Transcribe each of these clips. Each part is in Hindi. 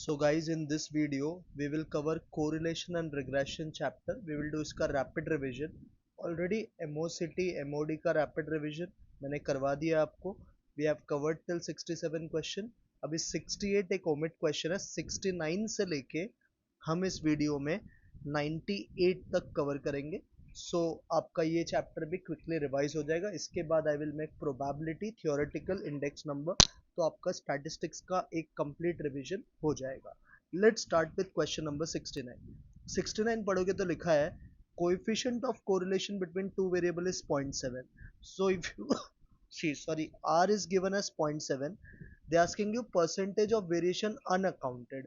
So guys, in this video we will cover correlation and regression chapter. We will do इसका rapid revision. Already MOCT MOD का rapid revision मैंने करवा दिया आपको. We have covered till 67 question. अभी 68 एक omit question है. 69 से लेके हम इस वीडियो में 98 तक कवर करेंगे. सो आपका ये चैप्टर भी क्विकली रिवाइज हो जाएगा. इसके बाद आई will make probability, theoretical, index number, तो आपका स्टैटिस्टिक्स का एक कंप्लीट रिवीजन हो जाएगा. Let's start with question number 69. 69 पढ़ोगे तो लिखा है coefficient of correlation between two variable is 0.7. So if you sorry, r is given as 0.7. they asking you percentage of variation unaccounted.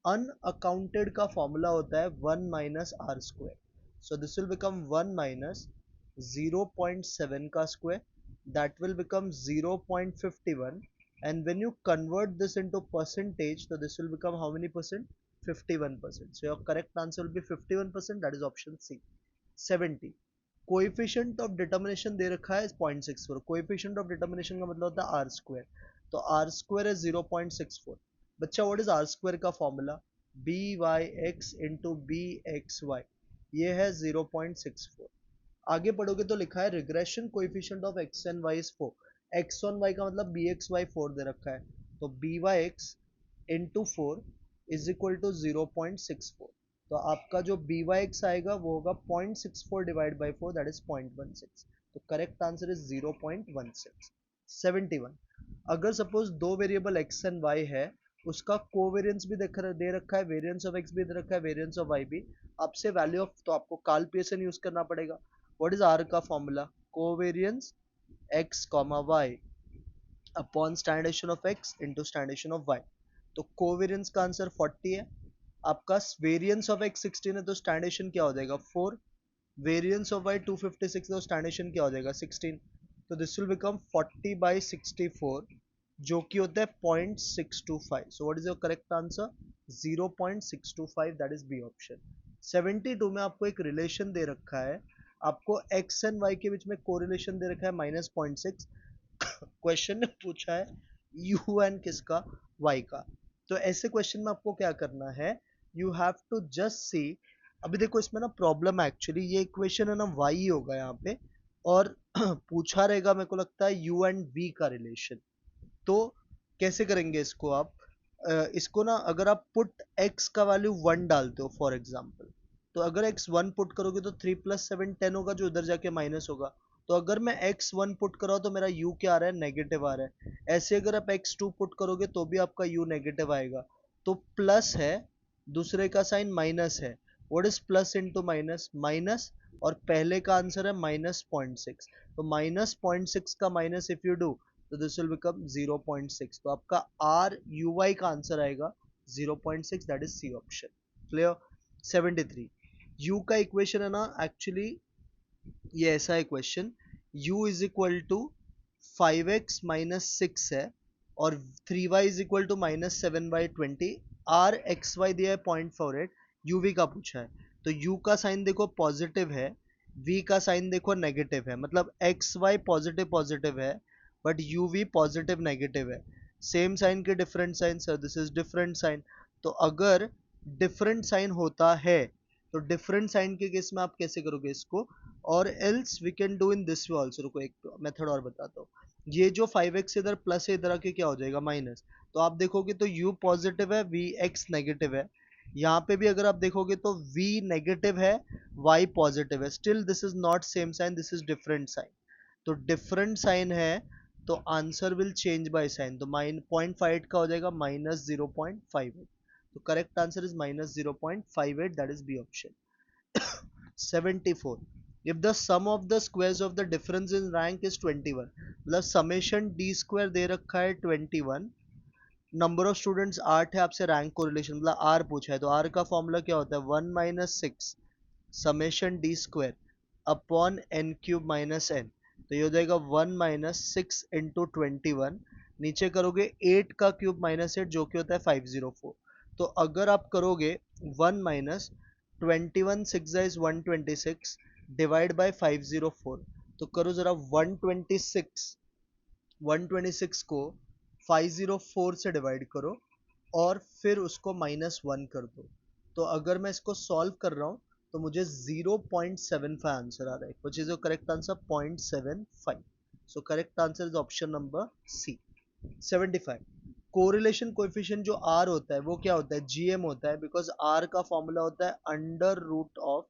Unaccounted का फॉर्मूला होता है 1 minus R square. So this will become 1 minus 0.7 का square, that will become 0.51, and when you convert this into percentage, so this will become how many percent? 51%. So your correct answer will be 51%, that is option C. 70. Coefficient of determination दे रखा है 0.64. कोएफिशिएंट ऑफ डिटर्मिनेशन का मतलब होता है आर स्क्वायर. तो आर स्क्वायर है 0.64. बच्चा व्हाट इज आर स्क्वायर का formula? B Y X into B X Y, ये है 0.64. आगे पढ़ोगे तो लिखा है regression coefficient of X and Y is 4. X on Y का मतलब बी एक्स वाई 4 दे रखा है, तो B Y X into 4 is equal to 0.64. तो आपका जो बी वाई एक्स आएगा वो होगा 0.64 डिवाइड बाई 4, दैट इज 0.16. तो करेक्ट आंसर इज 0.16. 71. अगर सपोज दो वेरिएबल एक्स एंड वाई है, उसका कोवेरियंस भी दे रखा है, वेरिएंस ऑफ एक्स भी दे रखा है, वेरिएंस ऑफ वाई भी. आपसे वैल्यू ऑफ, तो आपको काल पियर्सन यूज करना पड़ेगा. व्हाट इज आर का formula? Covariance x comma Y upon standard deviation of x into standard deviation of y. तो कोवेरियंस का आंसर 40 है. आपका वेरिएंस ऑफ x 16 है, तो स्टैंडर्डेशन क्या हो जाएगा 4. वेरिएंस ऑफ y 256, तो स्टैंडर्डेशन क्या हो जाएगा 16. तो दिस विल बिकम 40 बाई 64, जो कि होता है 0.625. So what is your correct answer? 0.625, that is B option. 72 में आपको एक रिलेशन दे रखा है, आपको x एंड y के बीच में कोरिलेशन दे रखा है -0.6. क्वेश्चन ने पूछा है यू एन किसका? y का. तो ऐसे क्वेश्चन में आपको क्या करना है? You have to just see. अभी देखो इसमें ना प्रॉब्लम है, एक्चुअली ये इक्वेशन है ना y ही होगा यहाँ पे, और पूछा रहेगा मेरे को लगता है u एंड v का रिलेशन. तो कैसे करेंगे इसको आप? इसको ना अगर आप पुट x का वैल्यू 1 डालते हो फॉर एग्जांपल, तो अगर x 1 पुट करोगे तो 3 + 7 10 होगा, जो इधर जाके माइनस होगा. तो अगर मैं x 1 पुट कर रहा हूँ तो मेरा u क्या आ रहा है? नेगेटिव आ रहा है. ऐसे अगर आप x 2 पुट करोगे तो भी आपका u नेगेटिव आएगा. तो प्लस है, दूसरे का साइन माइनस है. What is plus into minus? Minus, और पहले का आंसर है -0.6. तो -0.6 का माइनस इफ यू डू, तो दिस विल बिकम 0.6. तो आपका आर यू वाई का आंसर आएगा 0.6, that is C option. Clear? 73. U का इक्वेशन है ना, एक्चुअली ये ऐसा है question, u is equal to 5x minus 6 है, और 3y is equal to -7/20. Are x Y दिया है 0.48. uv का पूछा है, तो u का साइन देखो पॉजिटिव है, v का साइन देखो नेगेटिव है, मतलब एक्स वाई पॉजिटिव पॉजिटिव है, बट uv पॉजिटिव नेगेटिव है. सेम साइन के different sign, sir this is different sign. तो अगर डिफरेंट साइन होता है, तो डिफरेंट साइन के केस में आप कैसे करोगे इसको? और else we can do in this way also. रुको एक मेथड और बताता हूँ. ये जो 5x इधर प्लस है, इधर आके क्या हो जाएगा? माइनस. तो आप देखोगे तो u पॉजिटिव है, v x नेगेटिव है. यहाँ पे भी अगर आप देखोगे तो v नेगेटिव है, y पॉजिटिव है. Still this is not same sign, this is different sign. तो डिफरेंट साइन है, तो answer will change by sign. तो 0.58 का हो जाएगा -0.58. तो correct answer is -0.58, that is B option. 74. if the sum of the squares of the difference in rank is 21, मतलब समेशन d स्क्वायर दे रखा है 21, नंबर ऑफ स्टूडेंट्स 8 है, आपसे रैंक कोरिलेशन मतलब r पूछा है, तो r का फॉर्मूला क्या होता है? 1 - 6 summation d square upon n cube minus n. तो ये हो जाएगा 1 - 6 इंटू 21. नीचे करोगे 8 का क्यूब -8, जो कि होता है 504. तो अगर आप करोगे 1 - 21 6 इज 126 डिवाइड बाय 504, तो करो जरा 126 को 504 से डिवाइड करो, और फिर उसको -1 कर दो। तो अगर मैं इसको सॉल्व कर रहा हूँ तो मुझे 0.75 आंसर आ रहा है, which is your correct answer 0.75। So correct answer is option number C 75। Correlation coefficient जो आर होता है वो क्या होता है, जीएम होता है, बिकॉज आर का फॉर्मूला होता है under root of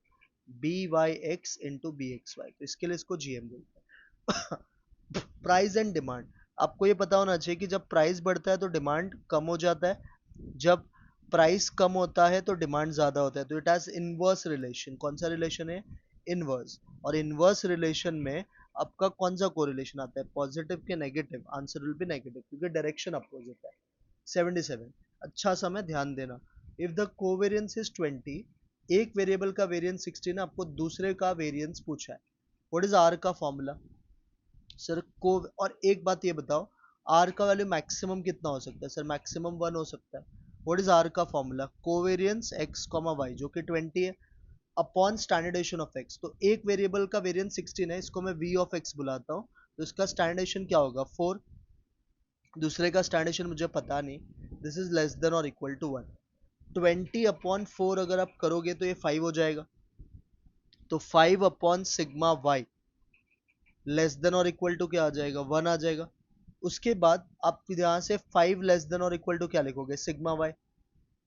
B Y X into B X Y, तो इसके लिए इसको जीएम बोलते हैं। प्राइस एंड डिमांड, आपको ये पता होना चाहिए कि जब प्राइस बढ़ता है तो डिमांड कम हो जाता है, जब प्राइस कम होता है तो डिमांड ज्यादा होता है, तो इट हैज इनवर्स रिलेशन। कौन सा रिलेशन है, इनवर्स। और इनवर्स रिलेशन में आपका कौन सा कोरिलेशन आता है, पॉजिटिव के negative, answer will B negative क्योंकि डायरेक्शन अपोजिट है। 77, अच्छा सा मैं ध्यान देना, इफ द कोवेरियंस इज 20, एक वेरिएबल का वेरिएंस 16 है, आपको दूसरे का वेरिएंस पूछा है, व्हाट इज आर का फॉर्मूला सर को। और एक बात ये बताओ, आर का वैल्यू मैक्सिमम कितना हो सकता है सर, मैक्सिमम 1 हो सकता है। व्हाट इज आर का formula, covariance X comma Y जो कि 20 है अपॉन स्टैंडर्डेशन ऑफ एक्स। तो एक वेरिएबल का वेरिएंस 16 है, इसको मैं वी ऑफ एक्स बुलाता हूँ, तो इसका स्टैंडर्डेशन क्या होगा 4, दूसरे का स्टैंडर्डेशन मुझे पता नहीं, दिस इज लेस देन और इक्वल टू 1। 20/4 अगर आप करोगे तो ये 5 हो जाएगा, तो 5 upon sigma Y less than और इक्वल टू क्या आ जाएगा, 1 आ जाएगा। उसके बाद आप यहाँ से 5 लेस देन और इक्वल टू क्या लिखोगे, सिग्मा वाई।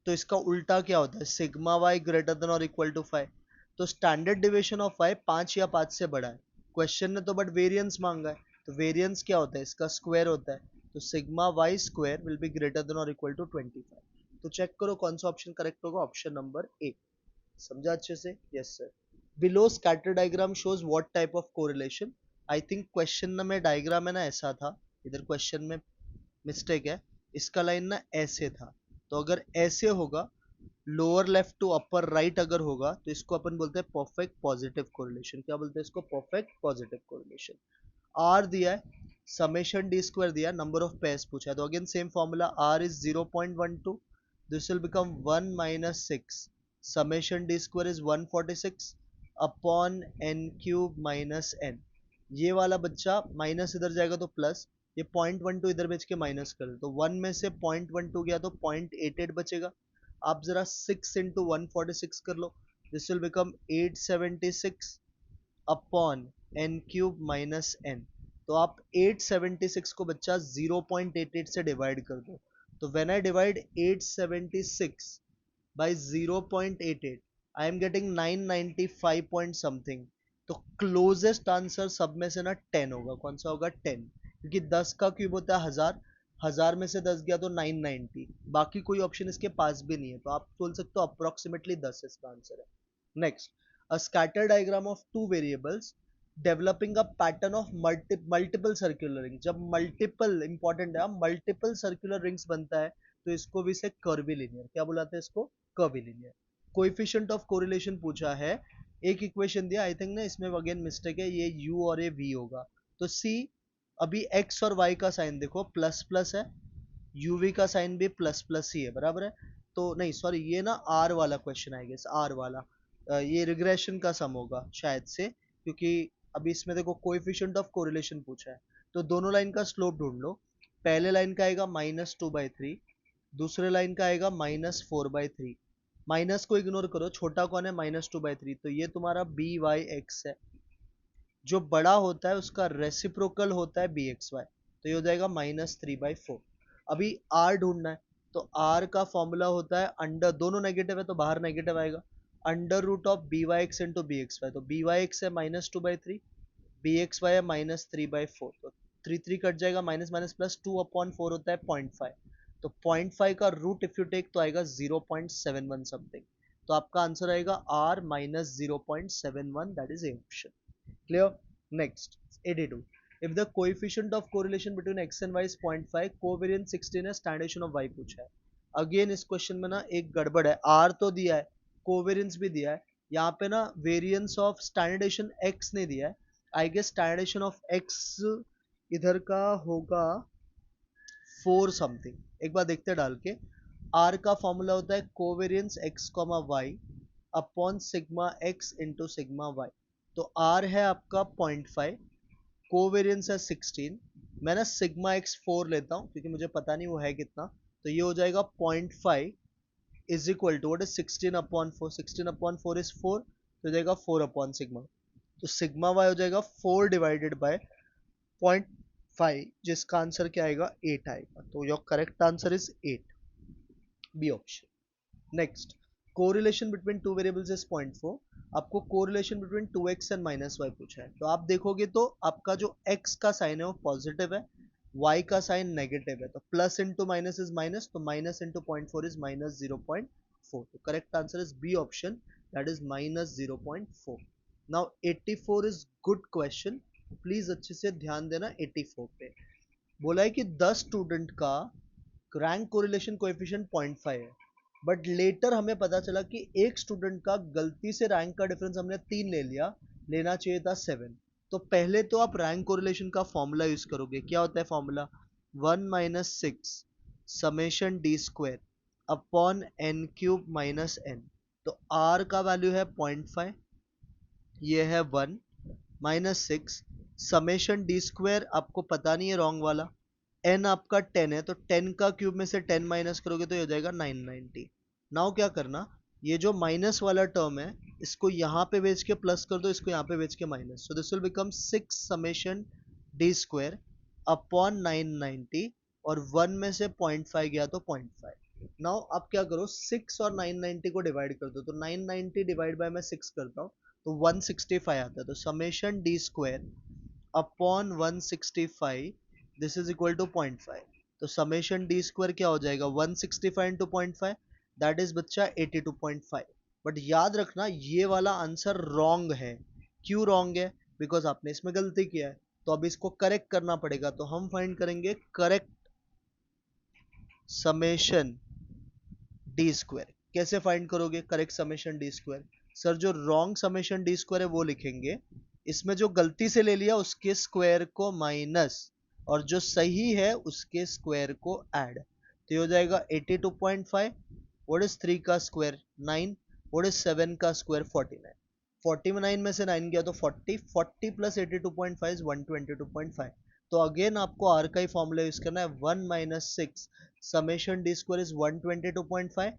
तो इसका उल्टा क्या होता है, सिग्मा वाई ग्रेटर देन और इक्वल टू 5। तो स्टैंडर्ड डिविएशन ऑफ वाई 5 या 5 से बड़ा है, क्वेश्चन ने तो बट वेरिएंस मांगा है, तो वेरिएंस क्या होता है, इसका स्क्वायर होता है, तो sigma Y square will be greater than और इक्वल टू 25। तो चेक करो कौन सा ऑप्शन करेक्ट होगा, ऑप्शन नंबर ए। समझा अच्छे से, yes sir. Below scatter diagram shows what type of correlation. I think question में डायग्राम है ना ऐसा था, इधर क्वेश्चन में मिस्टेक है, इसका लाइन ना ऐसे था, तो अगर ऐसे होगा lower left to upper right अगर होगा तो इसको अपन बोलते हैं परफेक्ट पॉजिटिव कोरिलेशन। क्या बोलते हैं इसको, परफेक्ट पॉजिटिव कोरिलेशन। आर दिया है, समेशन डी स्क्वायर दिया है, नंबर ऑफ पेयर्स पूछा है, तो again same formula, R is 0.12, this will become 1 minus 6, summation D square is 146 upon N cube minus N. ये वाला बच्चा माइनस इधर जाएगा तो प्लस, ये 0.12 इधर बेच के माइनस कर दे, तो 1 में से 0.12 गया तो 0.88 बचेगा। आप जरा 6 इंटू 146 कर लो, this will become 876 upon N cube minus N. तो आप 876 को बच्चा 0.88 से डिवाइड कर दो, तो when I divide 876 by 0.88 I am getting 995 point something. तो क्लोजेस्ट आंसर सब में से ना 10 होगा, कौन सा होगा 10, क्योंकि 10 का क्यूब होता है 1000, 1000 में से 10 गया तो 990, बाकी कोई ऑप्शन इसके पास भी नहीं है, तो आप बोल सकते हो अप्रोक्सीमेटली 10 इसका आंसर है। Next, a scatter diagram of two variables developing a pattern of multiple circular rings। जब मल्टीपल इंपॉर्टेंट है, मल्टीपल सर्कुलर रिंग्स बनता है तो इसको भी से कर्विलिनियर क्या बुलाते हैं, इसको कर्विलिनियर। कोएफिशिएंट ऑफ कोरिलेशन पूछा है, एक इक्वेशन दिया, आई थिंक ना इसमें अगेन मिस्टेक है, ये u और ये v होगा, तो c, अभी x और y का साइन देखो प्लस प्लस है, uv का साइन भी प्लस प्लस ही है, बराबर है। तो नहीं सॉरी, ये ना r वाला क्वेश्चन आएगा, r वाला ये रिग्रेशन का सम होगा शायद से, क्योंकि अभी इसमें देखो कोएफिशिएंट ऑफ कोरिलेशन पूछा है, तो दोनों लाइन का स्लोप ढूंढ लो। पहले लाइन का आएगा -2/3, दूसरे लाइन का आएगा -4/3। माइनस को इग्नोर करो, छोटा कौन है -2/3, तो ये तुम्हारा बी वाई एक्स है, जो बड़ा होता है उसका रेसिप्रोकल होता है बी एक्स वाई, तो ये हो जाएगा -3/4। अभी आर ढूंढना है, तो आर का फॉर्मूला होता है अंडर, दोनों नेगेटिव है तो बाहर नेगेटिव आएगा, under root of B Y X into B X Y, तो बी वाई एक्स है -2/3, बी एक्स वाई है -3/4, तो 3 कट जाएगा, माइनस माइनस प्लस 2/4 होता है 0.5, तो 0.5 का रूट इफ यू टेक तो आएगा 0.71 समथिंग, तो आपका आंसर आएगा R -0.71, that is A option. Clear. Next 82, if the coefficient of correlation between x and y is 0.5, covariance 16 है, स्टैंडर्डेशन ऑफ y पूछा है। अगेन इस क्वेश्चन में ना एक गड़बड़ है, r तो दिया है, कोवेरियंस भी दिया है, यहाँ पे ना वेरिएंस ऑफ स्टैंडर्डेशन x नहीं दिया है, आई गेस स्टैंडर्डेशन ऑफ x इधर का होगा 4 समथिंग, एक बार देखते हैं डाल के। r का फॉर्मूला होता है covariance x y upon sigma x into sigma y, तो r है आपका 0.5, कोवेरियंस है 16, मैं ना सिग्मा x 4 लेता हूँ क्योंकि मुझे पता नहीं वो है कितना, तो ये हो जाएगा 0.5 is equal to what is 16/4, 16/4 is 4, तो हो जाएगा 4/सिग्मा। तो सिग्मा वाई हो जाएगा 4 डिवाइडेड बाय 0.5, जिसका आंसर क्या आएगा 8 आएगा। तो your correct answer is 8, B option. Next, correlation between two variables is 0.4। आपको correlation between 2x and -y पूछा है, तो आप देखोगे तो आपका जो x का साइन है वो पॉजिटिव है, y का साइन नेगेटिव है, तो plus into minus is minus, तो माइनस इंटू 0.4 इज -0.4। तो correct answer is B option, that is -0.4। Now 84 is good question, please अच्छे से ध्यान देना 84 पे। बोला है कि 10 स्टूडेंट का रैंक कोरिलेशन कोएफिशिएंट 0.5 है, बट लेटर हमें पता चला कि एक स्टूडेंट का गलती से रैंक का डिफरेंस हमने 3 ले लिया, लेना चाहिए था 7। तो पहले तो आप रैंक कोरिलेशन का फॉर्मूला यूज करोगे। क्या होता है formula? 1 - 6 summation D square upon n cube minus n। तो r का वैल्यू है 0.5, ये है 1 - 6 समेशन डी स्क्वायर, आपको पता नहीं है रॉन्ग वाला, n आपका 10 है, तो 10 का क्यूब में से 10 माइनस करोगे तो ये हो जाएगा 990। नाउ क्या करना, ये जो माइनस वाला टर्म है इसको यहाँ पे भेज के प्लस कर दो, इसको यहाँ पे भेज के minus, so this will become 6 summation D square upon 990, और 1 में से 0.5 गया तो 0.5। नाउ आप क्या करो, 6 और 990 को डिवाइड कर दो, तो 990 डिवाइड बाय मैं 6 करता हूँ तो 165 आता है, तो summation D square upon 165, this is equal to 0.5। तो समेशन डी स्क्वायर क्या हो जाएगा 165 इंटू 0.5, दैट इज बच्चा 82.5। बट याद रखना ये वाला आंसर रॉन्ग है। क्यों रॉन्ग है? बिकॉज आपने इसमें गलती किया है, तो अब इसको करेक्ट करना पड़ेगा। तो हम फाइंड करेंगे करेक्ट समेशन डी स्क्वायर। कैसे फाइंड करोगे correct summation D square? Sir जो रॉन्ग समेशन डी स्क्वायर है वो लिखेंगे, इसमें जो गलती से ले लिया उसके स्क्वायर को माइनस, और जो सही है उसके स्क्वायर को ऐड, तो ये हो जाएगा 82.5। व्हाट इज 3 का स्क्वायर 9, व्हाट इज 7 का स्क्वायर 49, 49 में से 9 गया तो 40, 40 प्लस 82.5 इज 122.5। तो अगेन आपको आर का ही फॉर्मूला यूज करना है, 1 - 6 summation D square is 122.5,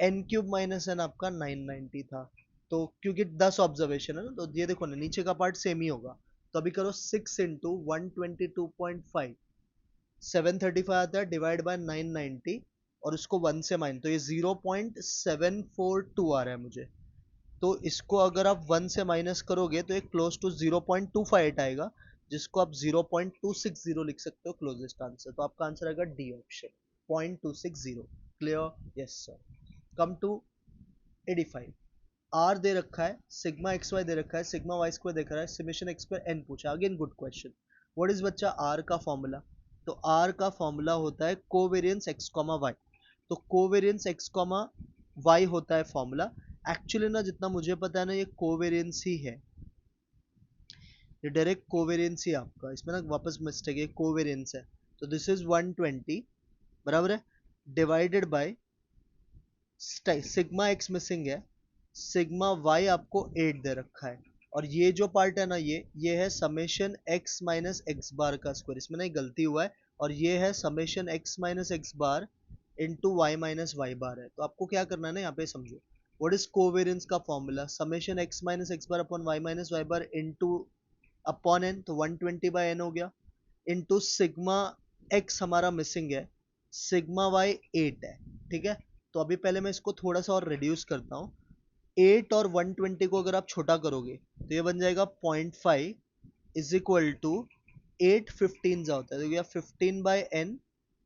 n cube minus n आपका 990 था। तो क्योंकि 10 ऑब्जर्वेशन है ना, तो ये देखो ना नीचे का पार्ट सेम ही होगा। तो अभी करो 6 इंटू 122.5, 735 आता है, डिवाइड बाय 990, और उसको 1 से माइन, तो ये 0.742 आ रहा है मुझे। तो इसको अगर आप 1 से माइनस करोगे तो ये क्लोज टू 0.258 आएगा, जिसको आप 0.260 लिख सकते हो क्लोजेस्ट आंसर। तो आपका आंसर आएगा D option, 0.260। Clear? Yes sir. Come to 85। R दे रखा है, सिग्मा एक्स वाई दे रखा है, सिग्मा वाई स्क्वायर देख रहा है, समेशन एक्स स्क्वायर एन पूछा। Again good question. What is बच्चा आर का फॉर्मूला? तो आर का फॉर्मूला होता है कोवेरियंस एक्स कॉमा वाई। तो कोवेरियंस एक्स कॉमा वाई होता है फॉर्मूला। एक्चुअली ना जितना मुझे पता है ना, ये कोवेरियंस ही है, ये डायरेक्ट कोवेरियंस ही आपका, इसमें ना वापस मिस्टेक है, कोवेरियंस है। तो दिस इज 120 बराबर है, divided by sigma x missing है, सिग्मा वाई आपको 8 दे रखा है, और ये जो पार्ट है ना ये है summation X minus X bar का स्क्वायर, इसमें ना गलती हुआ है, और ये है summation X minus X bar into Y minus Y बार है। तो आपको क्या करना है ना, यहाँ पे समझो, व्हाट इज कोवेरियंस का formula, summation X minus X bar upon Y minus Y bar into upon N, तो 120 बाय एन हो गया, इंटू सिग्मा एक्स हमारा मिसिंग है, सिग्मा वाई 8 है, ठीक है। तो अभी पहले मैं इसको थोड़ा सा और रिड्यूस करता हूँ, 8 और 120 को अगर आप छोटा करोगे तो ये बन जाएगा 0.5 इज इक्वल टू 8 15 जा होता है, तो गया 15 by N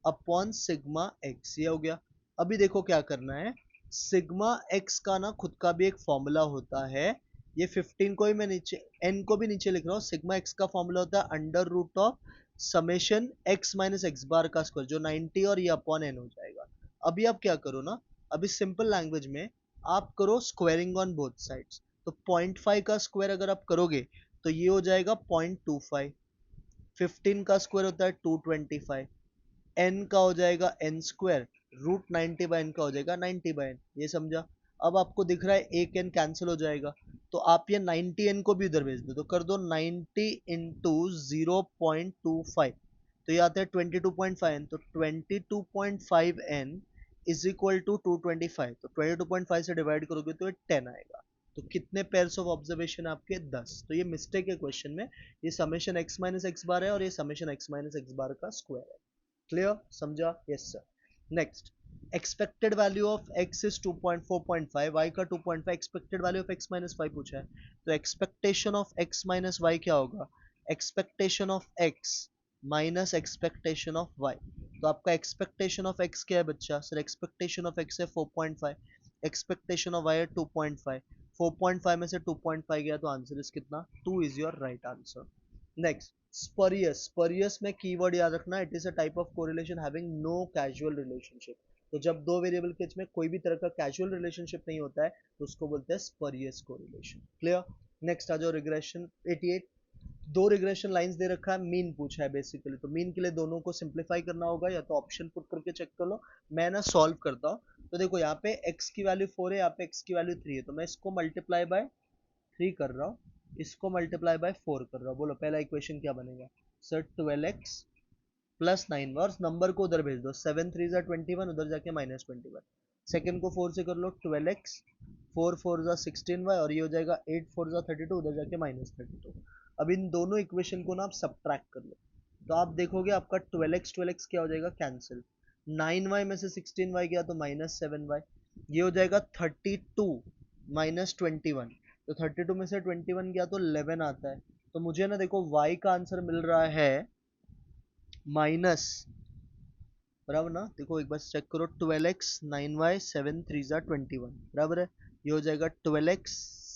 upon sigma X, ये हो गया। अभी देखो क्या करना है, सिग्मा एक्स का ना खुद का भी एक फॉर्मूला होता है, ये 15 को ही मैं नीचे एन को भी नीचे लिख रहा हूँ। सिग्मा एक्स का फॉर्मूला होता है under root of summation X minus X bar का स्क्वायर, जो 90 और ये अपॉन एन हो जाएगा। अभी आप क्या करो ना, अभी सिंपल लैंग्वेज में आप करो स्क्वायरिंग ऑन बोथ साइड्स। तो 0.5 का स्क्वायर अगर आप करोगे तो ये हो जाएगा 0.25, 15 का स्क्वायर होता है 225, n का हो जाएगा n square, root 90 by n का हो जाएगा 90 बाय n, ये समझा। अब आपको दिख रहा है एक n कैंसिल हो जाएगा, तो आप ये 90 n को भी उधर भेज दो, तो कर दो 90 इंटू 0.25, तो ये आता है 22.5n, तो 22.5n इज इक्वल टू 225, तो 22.5 से डिवाइड करोगे तो ये 10 आएगा। तो कितने पेयर्स ऑफ ऑब्जर्वेशन आपके 10। तो ये मिस्टेक है क्वेश्चन में, ये summation x minus X bar है और ये summation x minus X bar का स्क्वायर है। क्लियर, समझा? Yes sir. Next, expected value of x is 2.4.5, y का 2.5, expected value of x minus Y पूछा है, तो expectation of x minus Y क्या होगा? Expectation of x minus expectation of y। तो आपका एक्सपेक्टेशन ऑफ x क्या है बच्चा? सर एक्सपेक्टेशन ऑफ x है 4.5, एक्सपेक्टेशन ऑफ y है 2.5, 4.5 में से 2.5 गया तो आंसर इज कितना? 2 is your right answer. Next, spurious. Spurious में कीवर्ड याद रखना, it is a type of correlation having no casual relationship. तो जब दो वेरिएबल के बीच में कोई भी तरह का कैजुअल रिलेशनशिप नहीं होता है तो उसको बोलते हैं स्परियस कोरिलेशन। क्लियर? नेक्स्ट आ जाओ रिग्रेशन 88। दो रिग्रेशन लाइंस दे रखा है, मीन पूछा है बेसिकली, तो मीन के लिए दोनों को सिंप्लीफाई करना होगा, या तो ऑप्शन पुट करके चेक कर लो, मैं ना सॉल्व करता हूँ। तो देखो यहाँ पे x की वैल्यू 4 है, यहाँ पे x की वैल्यू 3 है, तो मैं इसको मल्टीप्लाई बाय 3 कर रहा हूँ, इसको मल्टीप्लाई बाय 4 कर रहा हूँ। बोलो पहला इक्वेशन क्या बनेगा? सर 12x प्लस 9 और नंबर को उधर भेज दो, 7 3 जा 21, उधर जाके माइनस 21। सेकेंड को 4 से कर लो, 12x, 4 4 जा 16y, और ये हो जाएगा 8 4 जा 32, उधर जाके माइनस 32। अब इन दोनों इक्वेशन को ना आप सब्ट्रैक्ट कर लो, तो आप देखोगे आपका 12x क्या हो जाएगा? कैंसिल। 9y में से 16y गया तो माइनस 7y, ये हो जाएगा 32 माइनस 21, तो 32 में से 21 गया तो 11 आता है। तो मुझे ना देखो y का आंसर मिल रहा है माइनस, बराबर ना? देखो एक बार चेक करो, 12x 9y 7 3 जा 21, बराबर है। ये हो जाएगा 12x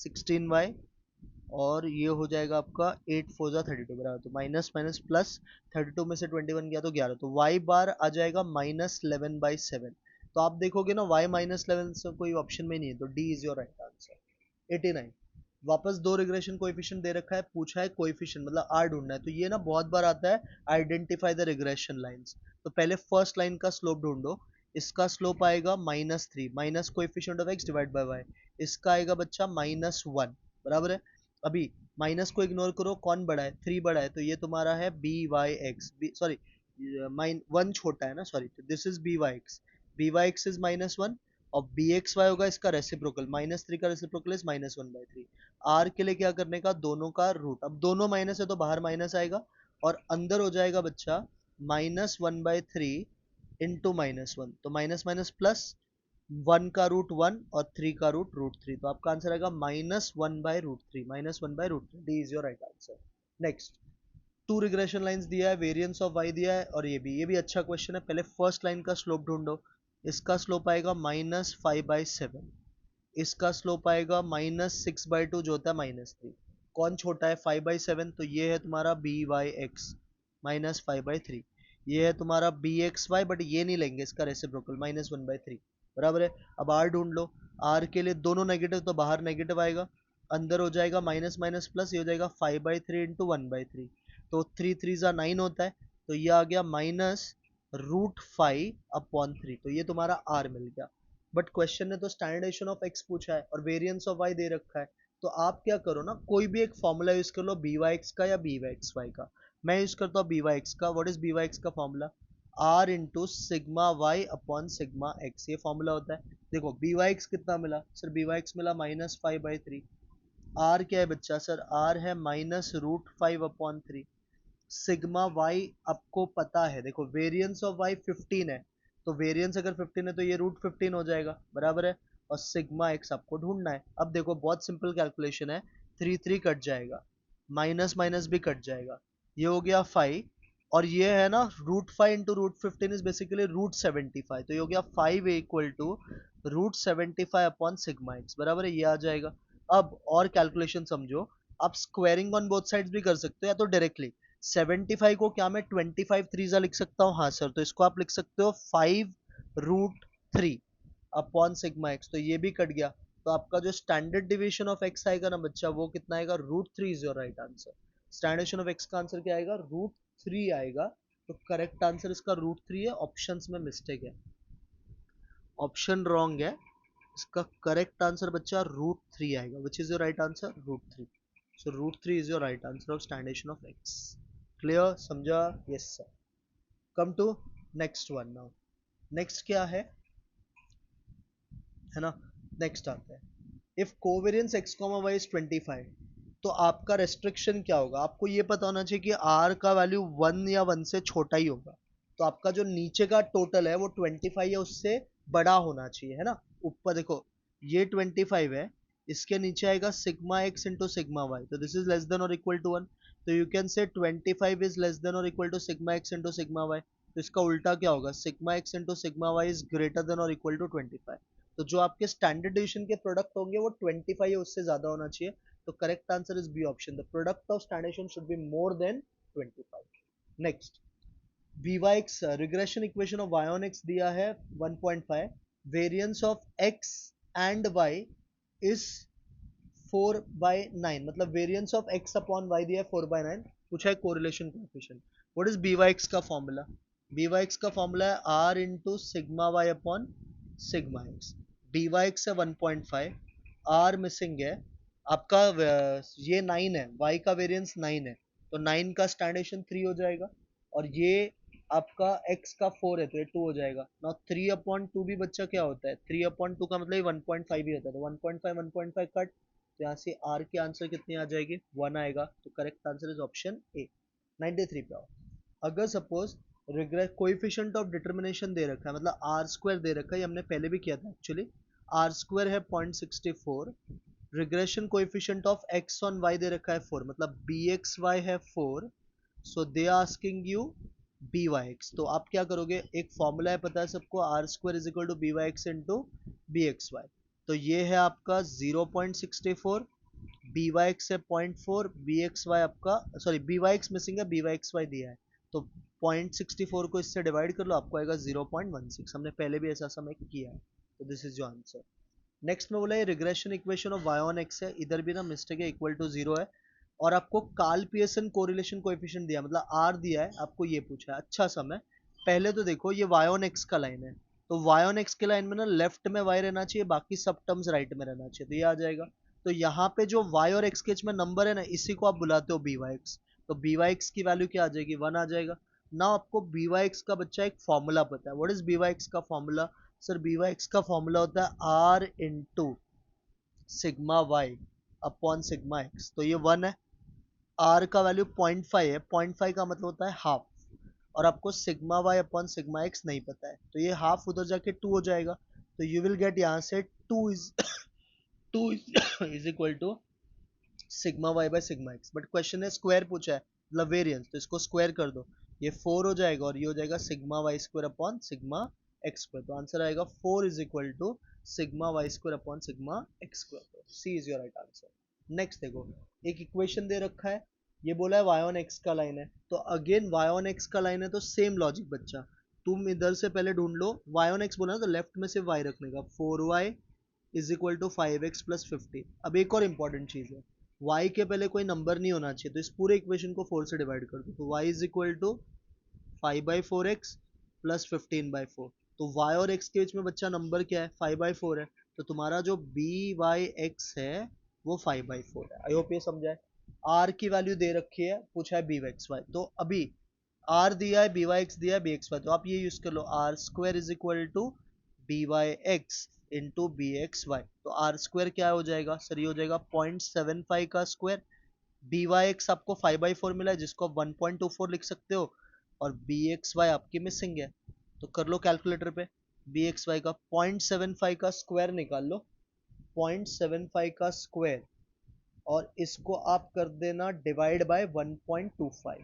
16y, और ये हो जाएगा आपका 8 4 जा 32, बराबर। तो माइनस माइनस प्लस, 32 में से 21 गया तो 11, तो y बार आ जाएगा माइनस 11/7। तो आप देखोगे ना y माइनस 11 से कोई ऑप्शन में नहीं है, तो D is your right answer. 89, वापस दो रिग्रेशन कोएफिशिएंट दे रखा है, पूछा है कोएफिशिएंट मतलब आर ढूंढना है, तो ये ना बहुत बार आता है, आइडेंटिफाई द रिग्रेशन लाइंस। तो पहले फर्स्ट लाइन का स्लोप ढूंढो, इसका स्लोप आएगा -3 minus coefficient of X divide by Y, इसका आएगा बच्चा -1, बराबर है। अभी माइनस को इग्नोर करो, कौन बड़ा है? 3 बड़ा है, तो ये तुम्हारा है B Y X, sorry mine 1 छोटा है ना, सॉरी, तो this is B Y X is -1, और बी एक्स वाई होगा इसका रेसिप्रोकल, -3 का रेसिप्रोकल इज -1/3। आर के लिए क्या करने का? दोनों का रूट, अब दोनों माइनस है तो बाहर माइनस आएगा, और अंदर हो जाएगा बच्चा -1/3 इंटू -1, तो माइनस माइनस प्लस, 1 का रूट 1 और 3 का रूट 3, तो आपका आंसर आएगा -1/√3, -1/√3, D is your right answer. Next, two regression lines दिया है, वेरिएंस ऑफ वाई दिया है, और ये भी अच्छा क्वेश्चन है। पहले फर्स्ट लाइन का स्लोप ढूंढो, इसका स्लोप आएगा -5/7, इसका स्लोप आएगा -6/2 जो होता है -3। कौन छोटा है? 5/7, तो ये है तुम्हारा बी वाई एक्स -5/3, ये है तुम्हारा बी एक्स वाई, बट ये नहीं लेंगे, इसका रेसिप्रोकल -1/3, बराबर है। अब आर ढूंढ लो, आर के लिए दोनों नेगेटिव, तो बाहर नेगेटिव आएगा, अंदर हो जाएगा माइनस माइनस प्लस, ये हो जाएगा 5/3 इंटू 1/3, तो 3 3 जा 9 होता है, तो ये आ गया -√5/3, तो ये तुम्हारा आर मिल गया। बट क्वेश्चन ने तो स्टैंडर्डेशन ऑफ एक्स पूछा है और वेरिएंस ऑफ वाई दे रखा है, तो आप क्या करो ना, कोई भी एक फॉर्मूला यूज कर लो, बी वाई एक्स का या बी वाई एक्स वाई का। मैं यूज करता हूँ बी वाई एक्स का। What is B Y X का formula? R into sigma Y upon sigma X, ये फॉर्मूला होता है। देखो बी वाई एक्स कितना मिला? सर बी वाई एक्स मिला -5/3। आर क्या है बच्चा? सर आर है -√5/3। सिग्मा वाई आपको पता है, देखो वेरिएंस ऑफ वाई 15 है, तो वेरिएंस अगर 15 है तो ये √15 हो जाएगा, बराबर है। और सिग्मा एक्स आपको ढूंढना है। अब देखो बहुत सिंपल कैलकुलेशन है, 3 3 कट जाएगा, माइनस माइनस भी कट जाएगा, ये हो गया 5, और ये है ना √5 इंटू √15 इज बेसिकली √75, तो ये हो गया 5 equal to √75 upon sigma X, बराबर है, ये आ जाएगा। अब और कैलकुलेशन समझो, आप स्क्वायरिंग ऑन बोथ साइड्स भी कर सकते हो, या तो डायरेक्टली 75 को क्या मैं 25 3 लिख सकता हूँ? हाँ सर, तो इसको आप लिख सकते हो 5√3 अपॉन सिग्मा एक्स, तो ये भी कट गया, तो आपका जो स्टैंडर्ड डिविएशन ऑफ एक्स आएगा ना बच्चा, वो कितना आएगा? √3 is your right answer. Standard of x का आंसर क्या आएगा? √3 आएगा, तो करेक्ट आंसर इसका √3 है, ऑप्शंस में मिस्टेक है, ऑप्शन रॉन्ग है, इसका करेक्ट आंसर बच्चा √3 आएगा, which is your right answer? √3। So √3 is your right answer of standard of X. Clear, समझा? Yes sir. Come to next one now. Next क्या है ना, नेक्स्ट आता है if covariance x, y is 25, तो आपका रेस्ट्रिक्शन क्या होगा, आपको ये पता होना चाहिए कि r का वैल्यू 1 या 1 से छोटा ही होगा। तो आपका जो नीचे का टोटल है वो 25 या उससे बड़ा होना चाहिए, है ना। ऊपर देखो ये 25 है, इसके नीचे आएगा sigma X into sigma Y, तो दिस इज लेस देन और इक्वल टू 1। तो you can say 25 is less than और equal to sigma X into sigma Y. तो इसका उल्टा क्या होगा, sigma X into sigma Y is greater than और इक्वल टू 25। तो जो आपके स्टैंडर्ड डिवीजन के प्रोडक्ट होंगे वो 25 या उससे ज्यादा होना चाहिए। तो correct answer is B option, the product of standard division should be more than 25। Next vyx regression equation of y on x दिया है 1.5, variance of x and y is 4 by 9, मतलब variance of x upon y दिया है 4 by 9, पूछा है correlation coefficient. What is byx का फॉर्मूला, byx का फॉर्मूला है r into sigma y upon sigma x। byx है 1.5, r मिसिंग है आपका, ये 9 है, y का वेरियंस 9 है, तो 9 का स्टैंडर्डेशन 3 हो जाएगा, और ये आपका x का 4 है तो ये 2 हो जाएगा ना। 3 अपॉन 2 भी बच्चा क्या होता है, 3 अपॉन 2 का मतलब ये 1.5 ही होता है, तो 1.5 1.5 कट, तो यहाँ से r की आंसर कितनी आ जाएगी, 1 आएगा। तो correct answer is option A. 93 पे आओ। अगर suppose regress coefficient of determination दे रखा है, मतलब आर स्क्वायर दे रखा है, ये हमने पहले भी किया था एक्चुअली, आर स्क्वायर है 0.64, regression coefficient of X on Y दे रखा है 4, मतलब बी एक्स वाई है 4, so they are asking you B Y X. तो आप क्या करोगे, एक फॉर्मूला है पता है सबको, R square is equal to B Y X into B X Y. तो ये है आपका 0.64, बी वाई एक्स है 0.4, बी एक्स वाई आपका, sorry B Y X missing है, बी वाई एक्स वाई दिया है, तो 0.64 को इससे डिवाइड कर लो, आपको आएगा 0.16। हमने पहले भी ऐसा समय किया है, तो this is your answer. Next में बोला है regression equation of y on x है, इधर भी ना मिस्टेक है, इक्वल टू 0 है, और आपको कार्ल पियर्सन कोरिलेशन कोएफिशिएंट दिया, मतलब r दिया है, आपको ये पूछा है। अच्छा समय पहले तो देखो ये y ऑन x का लाइन है, तो y ऑन x के लाइन में ना लेफ्ट में y रहना चाहिए, बाकी सब टर्म्स राइट में रहना चाहिए, तो ये आ जाएगा। तो यहाँ पे जो y और x के बीच में नंबर है ना, इसी को आप बुलाते हो by(x), तो by(x) की वैल्यू क्या आ जाएगी, 1 आ जाएगा ना। आपको by(x) का बच्चा एक फॉर्मूला पता है, व्हाट इज by(x) का फॉर्मूला, सर by(x) का फॉर्मूला होता है r into sigma Y upon sigma X, तो ये 1 है, r का वैल्यू 0.5 है, 0.5 का मतलब होता है हाफ, और आपको sigma Y upon sigma X नहीं पता है, तो ये हाफ उधर जाके 2 हो जाएगा, तो यू विल गेट यहाँ से 2 is 2 is equal to sigma Y by sigma X, but question है स्क्वायर पूछा है, मतलब वेरिएंस, तो इसको स्क्वायर कर दो, ये 4 हो जाएगा, और ये हो जाएगा sigma Y square upon sigma X square, तो आंसर आएगा 4 is equal to sigma Y square upon sigma X square, C is your right answer. Next देखो, एक इक्वेशन दे रखा है, ये बोला है y ऑन x का लाइन है, तो अगेन y ऑन x का लाइन है, तो सेम लॉजिक बच्चा, तुम इधर से पहले ढूंढ लो, y ऑन x बोला ना तो लेफ्ट में से y रखने का, 4y is equal to 5x plus 50। अब एक और इंपॉर्टेंट चीज है, y के पहले कोई नंबर नहीं होना चाहिए, तो इस पूरे इक्वेशन को 4 से डिवाइड कर दो, तो y is equal to 5/4x plus 15/4, तो y और x के बीच में बच्चा नंबर क्या है, 5/4 है, तो तुम्हारा जो by(x) है वो 5/4 है। आई होप ये समझा है। r की वैल्यू दे रखी है, पूछा है by(y), तो अभी r दिया है, by(x) दिया है, bxy, तो आप ये यूज कर लो, R square is equal to by(x) into bxy, तो आर स्क्वायर क्या हो जाएगा सर, ये हो जाएगा 0.75 का स्क्वायर, by(x) आपको 5/4 मिला है, जिसको आप 1.24 लिख सकते हो, और bxy आपकी मिसिंग है, तो कर लो कैलकुलेटर पे, bxy का 0.75 का स्क्वायर निकाल लो, 0.75 का स्क्वायर, और इसको आप कर देना डिवाइड बाय 1.25,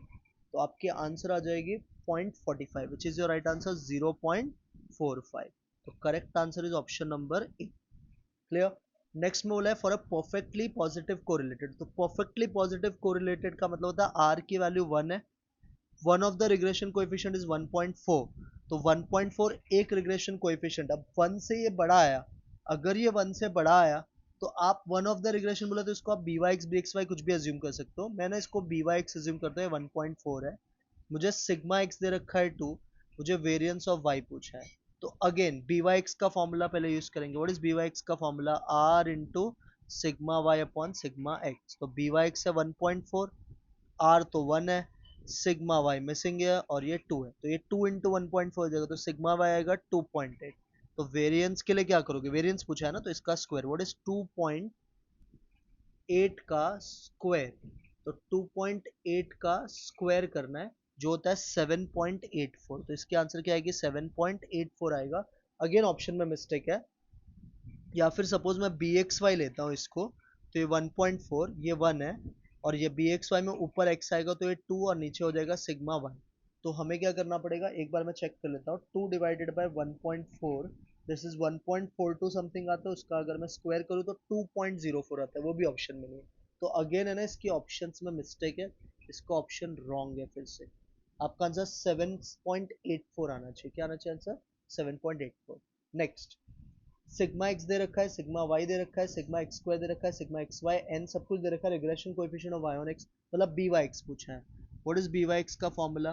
तो आपकी आंसर आ जाएगी 0.45, विच इज योर राइट आंसर 0.45, तो correct answer is option number A. Clear. Next में बोला है for a perfectly positive correlated, तो परफेक्टली पॉजिटिव कोरिलेटेड का मतलब होता है r की वैल्यू 1 है, one of the regression coefficient is 1.4, तो 1.4 एक रिग्रेशन कोएफिशिएंट, अब 1 से ये बड़ा आया, अगर ये 1 से बड़ा आया तो आप वन ऑफ द रिग्रेशन बोला तो इसको आप by(x) bxy कुछ भी अज्यूम कर सकते हो, मैंने इसको by(x) अज्यूम करता है, 1.4 है, मुझे सिग्मा x दे रखा है 2, मुझे वेरिएंस ऑफ y पूछा है, तो अगेन by(x) का फॉर्मूला पहले यूज करेंगे, व्हाट इज by(x) का formula, r into sigma y upon sigma x, तो by(x) है 1.4, r तो 1 है, सिग्मा वाई मिसिंग है और ये 2 है, तो ये 2 इंटू 1.4 हो जाएगा, तो सिग्मा वाई आएगा 2.8। तो वेरिएंस के लिए क्या करोगे, वेरिएंस पूछा है ना, तो इसका स्क्वायर, व्हाट इज 2.8 का स्क्वायर, तो 2.8 का स्क्वायर करना है जो होता है 7.84, तो इसकी आंसर क्या आएगी 7.84 आएगा। अगेन ऑप्शन में मिस्टेक है, या फिर सपोज मैं बी एक्स वाई लेता हूँ इसको, तो ये 1.4 ये 1 है, और ये बी एक्स वाई में ऊपर x आएगा तो ये 2 और नीचे हो जाएगा सिग्मा 1। तो हमें क्या करना पड़ेगा, एक बार मैं चेक कर लेता हूँ, 2 divided by 1.4, this is 1.42 something आता है, उसका अगर मैं स्क्वायर करूँ तो 2.04 आता है, वो भी ऑप्शन में नहीं है। तो अगेन है ना, इसकी ऑप्शंस में मिस्टेक है, इसका ऑप्शन रॉन्ग है। फिर से आपका आंसर 7.84 आना चाहिए, क्या आना चाहिए आंसर 7.84। नेक्स्ट, सिग्मा एक्स दे रखा है, सिग्मा वाई दे रखा है, सिग्मा एक्स स्क्वायर दे रखा है, सिग्मा एक्स वाई एन सब कुछ दे रखा है, regression coefficient of Y on X, मतलब बी वाई एक्स पूछा है। What is B Y X का formula,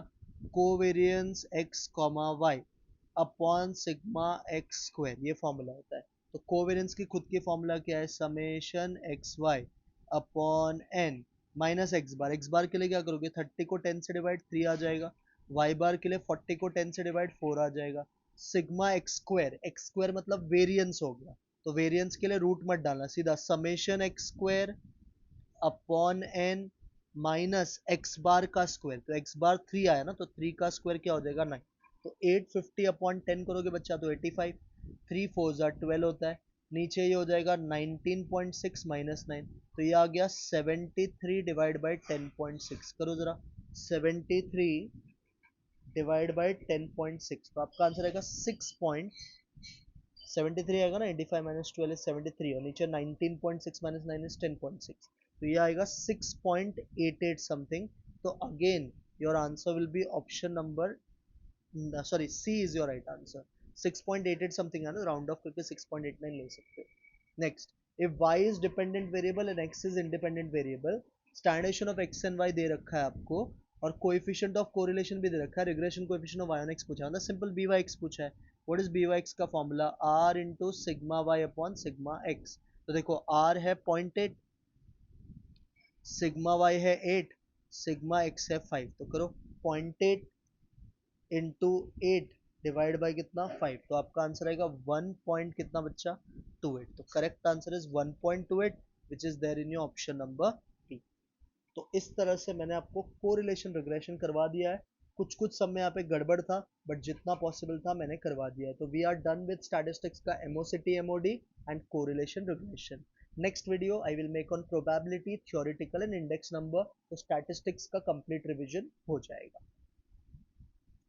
covariance X comma Y upon sigma X square, ये फॉर्मूला होता है। तो कोवेरियंस की खुद की फॉर्मूला क्या है, summation X Y upon N minus X bar के लिए क्या करोगे, 30 को 10 से डिवाइड 3 आ जाएगा, वाई बार के लिए 40 को 10 से डिवाइड 4 आ जाएगा, सिग्मा एक्स स्क्वायर मतलब वेरिएंस हो गया, तो वेरिएंस के लिए रूट मत डालना, सीधा summation X square upon N minus X bar का स्क्वायर, तो एक्स बार 3 आया ना, तो 3 का स्क्वायर क्या हो जाएगा 9, तो 850 अपॉन 10 करोगे बच्चा तो 85, 3 4 12 होता है, नीचे ये हो जाएगा 19.6 माइनस 9, तो ये आ गया 73 डिवाइड बाई 10.6, करो जरा 73 डिवाइड बाई 10.6, तो आपका आंसर आएगा 6.73 आएगा ना, 85 माइनस 12 इज 73, और नीचे 19.6 माइनस 9 इज 10.6, तो ये आएगा 6.88 समथिंग। तो again your answer will be option number, sorry C is your right answer, 6.88 something है ना, राउंड ऑफ करके 6.89 ले सकते हो। Next, if y is dependent variable and x is independent variable, standard deviation of x and y दे रखा है आपको, और कोएफिशिएंट ऑफ कोरिलेशन भी दे रखा है, regression coefficient of y on x पूछा है, मतलब सिंपल by x पूछा है। व्हाट इज by x का formula, r into sigma y upon sigma x, तो देखो r है 0.8, सिग्मा y है 8, सिग्मा x है 5, तो करो 0.8 इंटू 8 डिवाइड बाई कितना 5, तो आपका आंसर आएगा 1 पॉइंट कितना बच्चा 28, तो correct answer is 1.28 which is there in your option number D. तो इस तरह से मैंने आपको कोरिलेशन रिग्रेशन करवा दिया है, कुछ कुछ सब में यहाँ पे गड़बड़ था, बट जितना पॉसिबल था मैंने करवा दिया है। तो we are done with statistics का MOCT MOD and correlation regression. Next video I will make on probability, theoretical and index number, तो स्टैटिस्टिक्स का कंप्लीट रिवीजन हो जाएगा।